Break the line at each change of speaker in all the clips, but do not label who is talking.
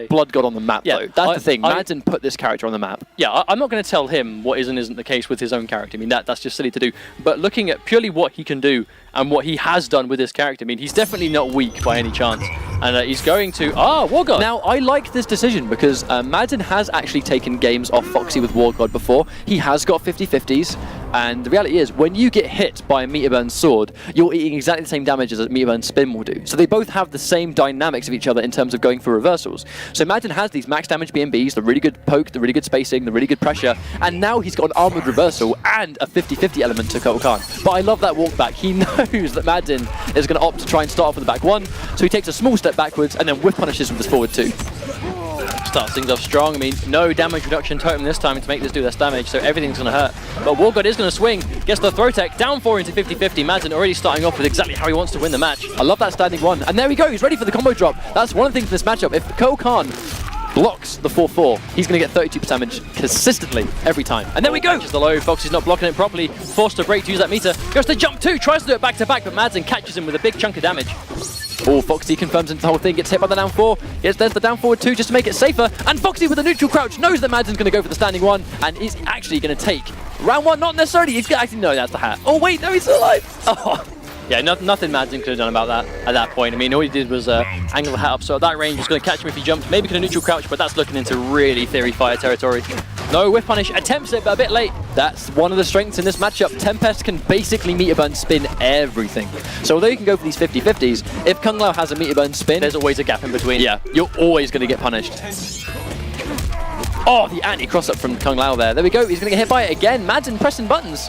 Blood God on the map,
Yeah,
though. That's the thing. Madzin put this character on the map.
Yeah, I'm not going to tell him what is and isn't the case with his own character. I mean, that's just silly to do. But looking at purely what he can do and what he has done with this character, I mean, he's definitely not weak by any chance. And he's going to... War God!
Now, I like this decision because Madzin has actually taken games off Foxy with War God before. He has got 50-50s. And the reality is, when you get hit by a Meteor Burn sword, you're eating exactly the same damage as a Meteor Burn spin will do. So they both have the same dynamics of each other in terms of going for reversals. So Madzin has these max damage BNBs, the really good poke, the really good spacing, the really good pressure, and now he's got an armored reversal and a 50-50 element to Kotal Khan. But I love that walk back. He knows that Madzin is going to opt to try and start off with the back one, so he takes a small step backwards and then whiff punishes with his forward two.
Starts things off strong. I mean, no damage reduction totem this time to make this do less damage, so everything's going to hurt. But War God is going to swing, gets the throw tech, down 4 into 50-50. Madzin already starting off with exactly how he wants to win the match.
I love that standing one. And there we go, he's ready for the combo drop. That's one of the things in this matchup. If Kotal Khan blocks the 4-4, he's going to get 32% damage consistently every time. And there we go!
Just the low, Foxy's not blocking it properly, forced to break to use that meter. Goes to jump 2, tries to do it back to back, but Madzin catches him with a big chunk of damage.
Oh, Foxy confirms into the whole thing, gets hit by the down 4. Yes, there's the down forward 2 just to make it safer. And Foxy with a neutral crouch knows that Madzin's going to go for the standing 1 and is actually going to take round 1. Not necessarily, he's actually, no, that's the hat. Oh wait, no, he's still alive. Oh.
Yeah, nothing Madzin could have done about that at that point. I mean, all he did was angle the hat up, so at that range was going to catch him if he jumped. Maybe could have neutral crouch, but that's looking into really Theory Fire territory. No whiff punish, attempts it, but a bit late. That's one of the strengths in this matchup. Tempest can basically Meteor Burn spin everything. So although you can go for these 50-50s, if Kung Lao has a Meteor Burn spin, there's always a gap in between.
Yeah, you're always going to get punished. Oh, the anti-cross up from Kung Lao there. There we go, he's going to get hit by it again. Madzin pressing buttons.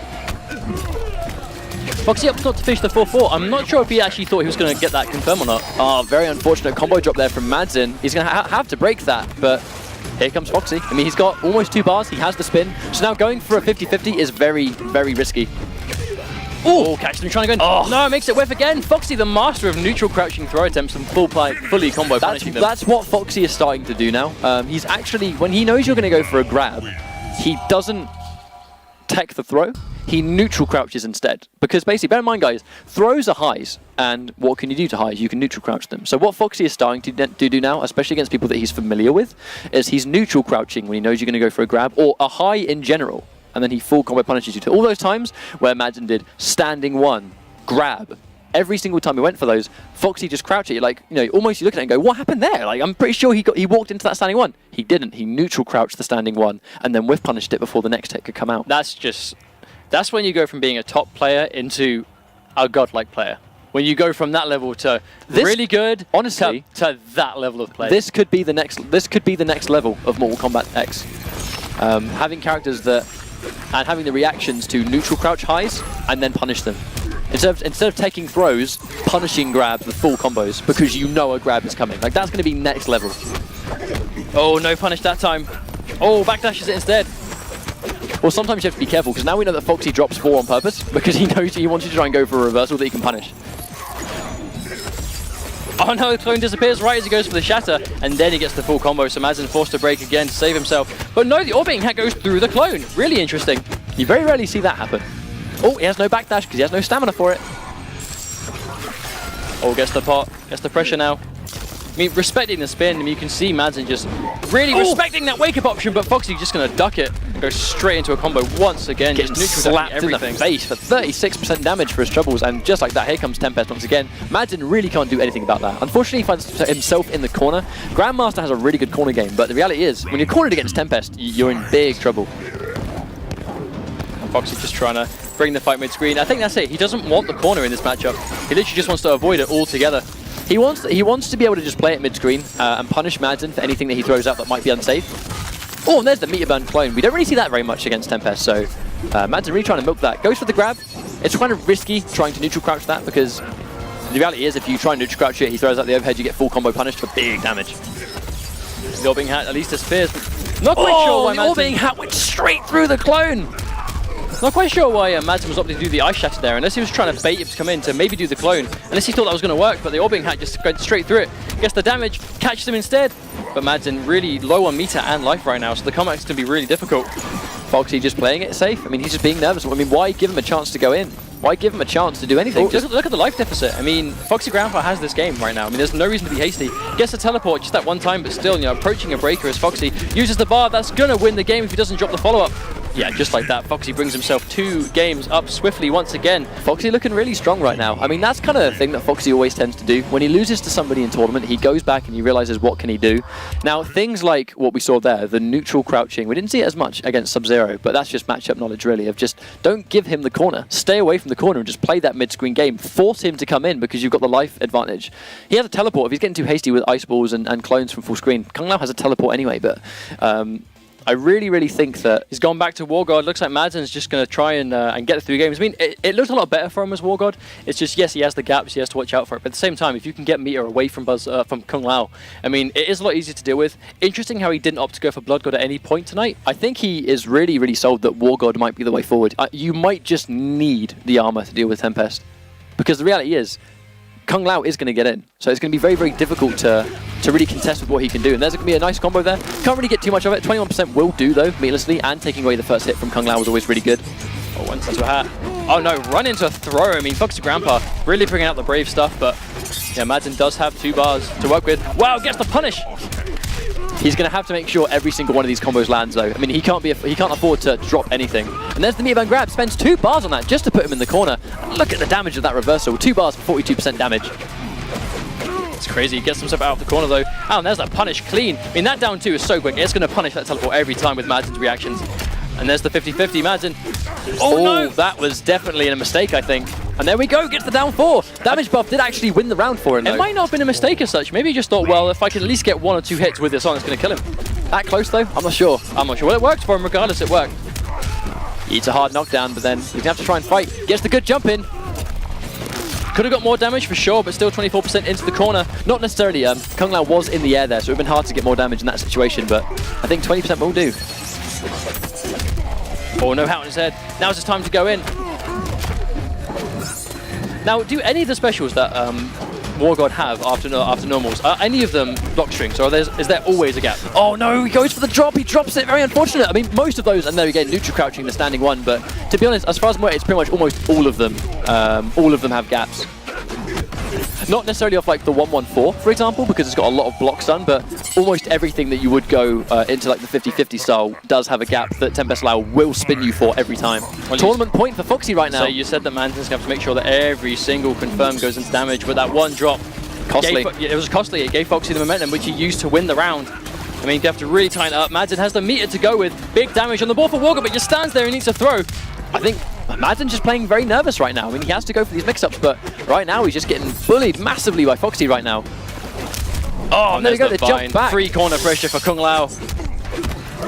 Foxy up not to finish the 4-4. I'm not sure if he actually thought he was going to get that confirm or not.
Oh, very unfortunate combo drop there from Madzin. He's going to have to break that, but here comes Foxy. I mean, he's got almost 2 bars. He has the spin. So now going for a 50-50 is very, very risky.
Oh, catch them trying to go in. Oh. No, makes it whiff again. Foxy, the master of neutral crouching throw attempts and fully combo punishing them.
That's what Foxy is starting to do now. He's actually, when he knows you're going to go for a grab, he doesn't tech the throw. He neutral crouches instead. Because basically, bear in mind guys, throws are highs, and what can you do to highs? You can neutral crouch them. So what Foxy is starting to do now, especially against people that he's familiar with, is he's neutral crouching when he knows you're going to go for a grab, or a high in general, and then he full combo punishes you to all those times where Madzin did standing 1, grab. Every single time he went for those, Foxy just crouched it. Like, you know, almost you look at it and go, what happened there? Like, I'm pretty sure he walked into that standing 1. He didn't. He neutral crouched the standing 1, and then whiff punished it before the next hit could come out.
That's when you go from being a top player into a godlike player. When you go from that level to really good,
honestly,
to that level of play.
This could be the next level of Mortal Kombat X. Having characters and having the reactions to neutral crouch highs and then punish them. Instead of taking throws, punishing grabs with full combos because you know a grab is coming. Like, that's going to be next level.
Oh, no punish that time. Oh, backdashes it instead.
Well, sometimes you have to be careful, because now we know that Foxy drops 4 on purpose, because he knows he wants you to try and go for a reversal that he can punish.
Oh no, the clone disappears right as he goes for the shatter, and then he gets the full combo, so Madzin forced to break again to save himself. But no, the orbiting hat goes through the clone. Really interesting.
You very rarely see that happen. Oh, he has no backdash, because he has no stamina for it.
Oh, gets the pot, gets the pressure now. I mean, respecting the spin, I mean, you can see Madzin just really respecting that wake-up option, but Foxy's just going to duck it and go straight into a combo once again.
Getting
just
slapped
everything.
in the face for 36% damage for his troubles, and just like that, here comes Tempest once again. Madzin really can't do anything about that. Unfortunately, he finds himself in the corner. Grandmaster has a really good corner game, but the reality is, when you're cornered against Tempest, you're in big trouble.
Foxy just trying to bring the fight mid-screen. I think that's it. He doesn't want the corner in this matchup. He literally just wants to avoid it altogether.
He wants to be able to just play it mid-screen and punish Madzin for anything that he throws out that might be unsafe. Oh, and there's the Meteor Burn clone. We don't really see that very much against Tempest, so Madzin really trying to milk that. Goes for the grab. It's kind of risky trying to neutral crouch that, because the reality is if you try and neutral crouch it, he throws out the overhead, you get full combo punished for big damage.
The orbiting hat at least disappears. Not quite sure why
the orbiting hat went straight through the clone.
Not quite sure why Madzin was opting to do the ice shatter there, unless he was trying to bait him to come in to maybe do the clone, unless he thought that was going to work, but the orbiting hat just went straight through it. Gets the damage, catches him instead, but Madzin really low on meter and life right now, so the comeback's going to be really difficult.
Foxy just playing it safe. I mean, he's just being nervous. I mean, why give him a chance to go in? Why give him a chance to do anything?
Well, look at the life deficit. I mean, F0xy Grampa has this game right now. I mean, there's no reason to be hasty. Gets a teleport just that one time, but still, you know, approaching a breaker as F0xy uses the bar. That's going to win the game if he doesn't drop the follow-up. Yeah, just like that, F0xy brings himself 2 games up swiftly once again.
F0xy looking really strong right now. I mean, that's kind of the thing that F0xy always tends to do. When he loses to somebody in tournament, he goes back and he realizes what can he do. Now, things like what we saw there, the neutral crouching, we didn't see it as much against Sub-Zero, but that's just matchup knowledge really, of just don't give him the corner. Stay away from the corner and just play that mid-screen game. Force him to come in because you've got the life advantage. He has a teleport. If he's getting too hasty with ice balls and clones from full screen, Kung Lao has a teleport anyway, but I really think that
he's gone back to War God. Looks like Madsen's just going to try and get through games. I mean, it looked a lot better for him as War God. It's just, yes, he has the gaps, he has to watch out for it. But at the same time, if you can get meter away from from Kung Lao, I mean, it is a lot easier to deal with. Interesting how he didn't opt to go for Blood God at any point tonight.
I think he is really sold that War God might be the way forward. You might just need the armor to deal with Tempest. Because the reality is, Kung Lao is going to get in. So it's going to be very difficult to really contest with what he can do. And there's going to be a nice combo there. Can't really get too much of it. 21% will do, though, meatlessly. And taking away the first hit from Kung Lao was always really good.
Oh, one touch to a hat. Oh, no, run into a throw. I mean, F0xy Grampa really bringing out the brave stuff. But, yeah, Madzin does have 2 bars to work with. Wow, gets the punish.
He's going to have to make sure every single one of these combos lands, though. I mean, he can't afford to drop anything. And there's the meter band grab. Spends 2 bars on that just to put him in the corner. And look at the damage of that reversal. 2 bars for 42% damage.
It's crazy. He gets himself out of the corner, though. Oh, and there's that punish clean. I mean, that down 2 is so quick. It's going to punish that teleport every time with Madsen's reactions. And there's the 50-50. Madzin. Oh, no! That was definitely a mistake, I think.
And there we go, gets the down 4. Damage buff did actually win the round for him, though.
It might not have been a mistake as such. Maybe he just thought, well, if I can at least get 1 or 2 hits with this on, it's going to kill him.
That close, though? I'm not sure.
Well, it worked for him regardless. It worked.
He eats a hard knockdown, but then he's going to have to try and fight. Gets the good jump in.
Could have got more damage for sure, but still 24% into the corner.
Not necessarily. Kung Lao was in the air there, so it would have been hard to get more damage in that situation, but I think 20% will do.
Oh, no hat on his head. Now's his time to go in. Now, do any of the specials that War God have after normals, are any of them block strings, or is there always a gap?
Oh no, he goes for the drop, he drops it, very unfortunate. I mean, most of those, and there we go, neutral crouching, the standing 1, but to be honest, as far as I'm aware, it's pretty much almost all of them have gaps. Not necessarily off like the 114, for example, because it's got a lot of blocks done, but almost everything that you would go into like the 50-50 style does have a gap that Tempest Lao will spin you for every time. Well, tournament point for F0xy right now.
So you said that Madsen's going to have to make sure that every single confirm goes into damage, but that one drop,
costly.
It was costly. It gave F0xy the momentum, which he used to win the round. I mean, you have to really tighten it up. Madzin has the meter to go with. Big damage on the ball for War God, but just stands there and needs to throw.
I think Madsen's just playing very nervous right now. I mean, he has to go for these mix-ups, but right now he's just getting bullied massively by F0xy right now.
Oh,
and there we go, the jump back.
Free corner pressure for Kung Lao.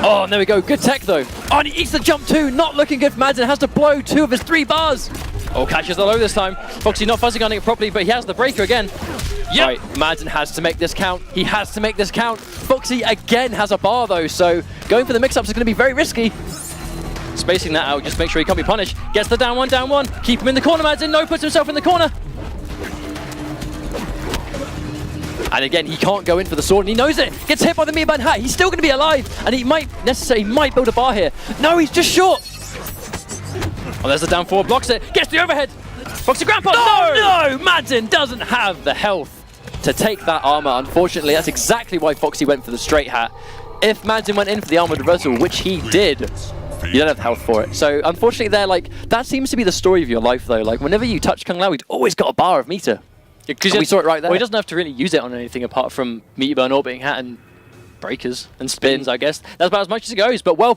Oh, and there we go, good tech though. Oh, and he eats the jump too, not looking good for Madzin. Has to blow 2 of his 3 bars.
Oh, catches the low this time. F0xy not fuzzing on it properly, but he has the breaker again.
Yep. Right, Madzin has to make this count. He has to make this count. F0xy again has a bar though, so going for the mix-ups is going to be very risky.
Spacing that out, just make sure he can't be punished. Gets the down 1. Keep him in the corner, Madzin. No, puts himself in the corner.
And again, he can't go in for the sword, and he knows it. Gets hit by the Meterband hat. He's still going to be alive, and he might build a bar here. No, he's just short.
Oh, there's the down 4, blocks it. Gets the overhead. F0xy Grampa.
No! Madzin doesn't have the health to take that armor. Unfortunately, that's exactly why F0xy went for the straight hat. If Madzin went in for the armored reversal, which he did, you don't have the health for it. So unfortunately, they're like, that seems to be the story of your life though. Like whenever you touch Kung Lao, he's always got a bar of meter.
Yeah,
we saw it right there.
Well, he doesn't have to really use it on anything apart from meter burn, orbiting hat, and breakers and spins, I guess. That's about as much as it goes. But well